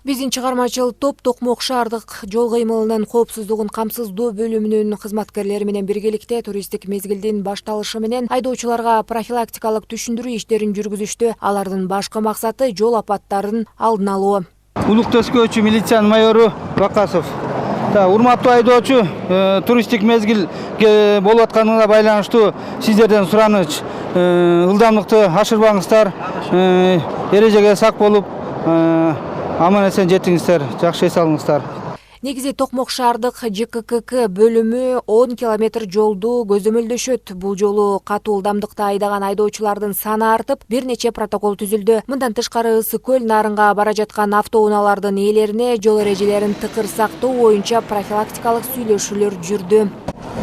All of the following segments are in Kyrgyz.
Биздин чыгармачыл топ Токмок шаардык жол кыймылынын коопсуздугун камсыздоо бөлүмүнүн кызматкерлери менен биргеликте туристтик мезгилдин башталышы менен айдоочуларга профилактикалык түшүндүрүү иштерин жүргүзүштү. Алардын башкы максаты жол апаттарын алдын алуу. Улук Төскөөчү милициянын майору Бакасов. Урматтуу айдоочу, туристтик мезгил болуп атканына байланыштуу сиздерден сураныч, ылдамдыкты ашырбаңыздар, эрежеге сак болуп, аман-эсен жетиңиздер, жакшы эс алыңыздар. Негизи Токмок шаардык ЖКК бөлүмү 10 километр жолду көзөмөлдөшөт. Бул жолу катуу ылдамдыкта айдаган айдоочулардын саны артып, бир нече протокол түзүлдү. Мындан тышкары Ысык көл нарынга бара жаткан автоунаалардын ээлерине жол эрежелерин тыкыр сактоо боюнча профилактикалык сүйлөшүүлөр жүрдү.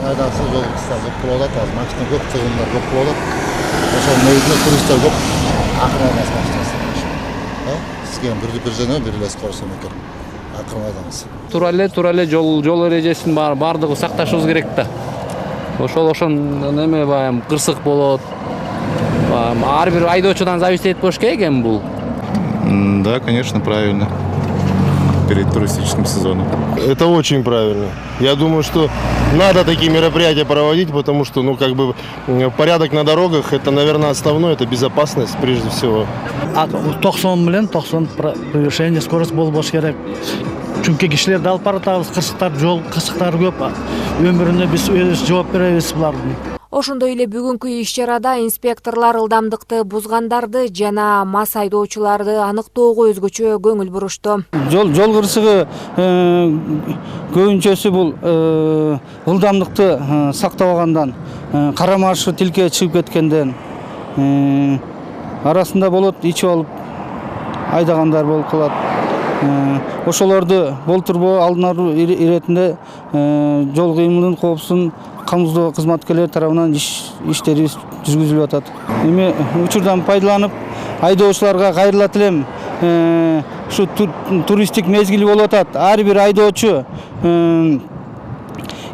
Айдагысы жол кыска көп болуп атат, азыр машина көп, чыгымдар көп болуп атат. Ошол негизинде туристтер көп, акырын баштайсың. Сизге бир жана бир эле скорость экен. Туура эле жол эрежесин баардыгы сакташыбыз керек да. Ошон неме баягы кырсык болот. Ар бир айдоочудан зависит болуш керек экен бул. Да, конечно, правильно. Перед туристическим сезоном. Это очень правильно. Я думаю, что надо такие мероприятия проводить, потому что, порядок на дорогах, это, наверное, основное, это безопасность прежде всего. 90 менен 90 превышение скорость болбош керек. Чүнки кишилерди алып баратабыз, жол кырсыктары көп. Өмүрүнө биз өз жооп беребиз булардын. Ошондой эле бүгүнкү иш-чарада инспекторлор ылдамдыкты бузгандарды жана мас айдоочуларды аныктоого өзгөчө көңүл бурушту. Жол кырсыгы көбүнчөсү бул ылдамдыкты сактабагандан, карамашы тилке чыгып кеткенден, арасында болот ичип алып айдагандар болуп калат. Ошолорду болтурбоо алдын алуу иретинде жол кыймылынын коопсуздугун камсыздоо кызматкерлери тарабынан иштери жүргүзүлүп атат. Эми учурдан пайдаланып айдоочуларга кайрылат элем. Ушу туристтик мезгил болуп атат. Ар бир айдоочу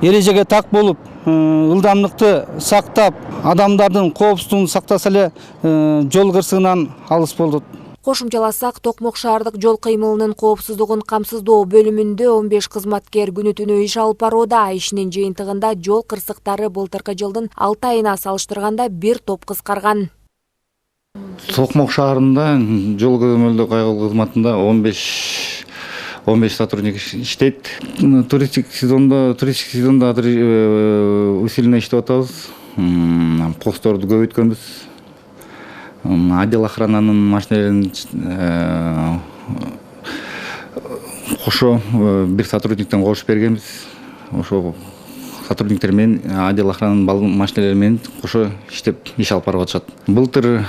эрежеге так болуп, ылдамдыкты сактап, адамдардын коопсуздугун сактаса эле жол кырсыгынан алыс болот. Кошумчаласак, Токмок шаардык жол кыймылынын коопсуздугун камсыздоо бөлүмүндө 15 кызматкер күнү-түнү иш алып барууда. Ишинин жыйынтыгында жол кырсыктары былтыркы жылдын 6 айына салыштырганда бир топ кыскарган. Токмок шаарында жол көзөмөлдөө кайгылуу кызматында 15 сотрудник иштейт. Туристтик сезондо усиленно иштеп атабыз. Постторду көбөйткөнбүз. Отдел охрананын машиналерин кошо бир сотрудниктен кошуп бергенбиз. Ошо сотрудниктер менен отдел охрананын машиналери менен кошо иштеп иш алып барып атышат. Былтыр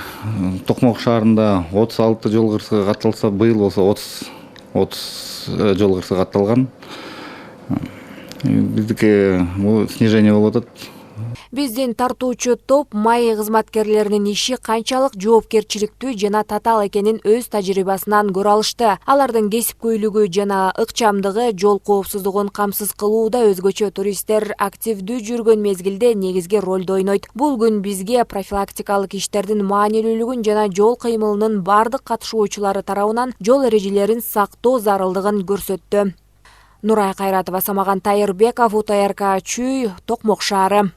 Токмок шаарында 36 жол кырсыгы катталса, быйыл болсо 30 жол кырсыгы катталган. Биздики бул снижение болуп атат. Биздин тартуучу топ май кызматкерлеринин иши канчалык жоопкерчиликтүү жана татаал экенин өз тажрыйбасынан көрө алышты. Алардын кесипкөйлүгү жана ыкчамдыгы жол коопсуздугун камсыз кылууда өзгөчө туристтер активдүү жүргөн мезгилде негизги ролду ойнойт. Бул күн бизге профилактикалык иштердин маанилүүлүгүн жана жол кыймылынын бардык катышуучулары тарабынан жол эрежелерин сактоо зарылдыгын көрсөттү. Нурай Кайратова, Самаган Тайырбеков, УТРК Чүй, Токмок шаары.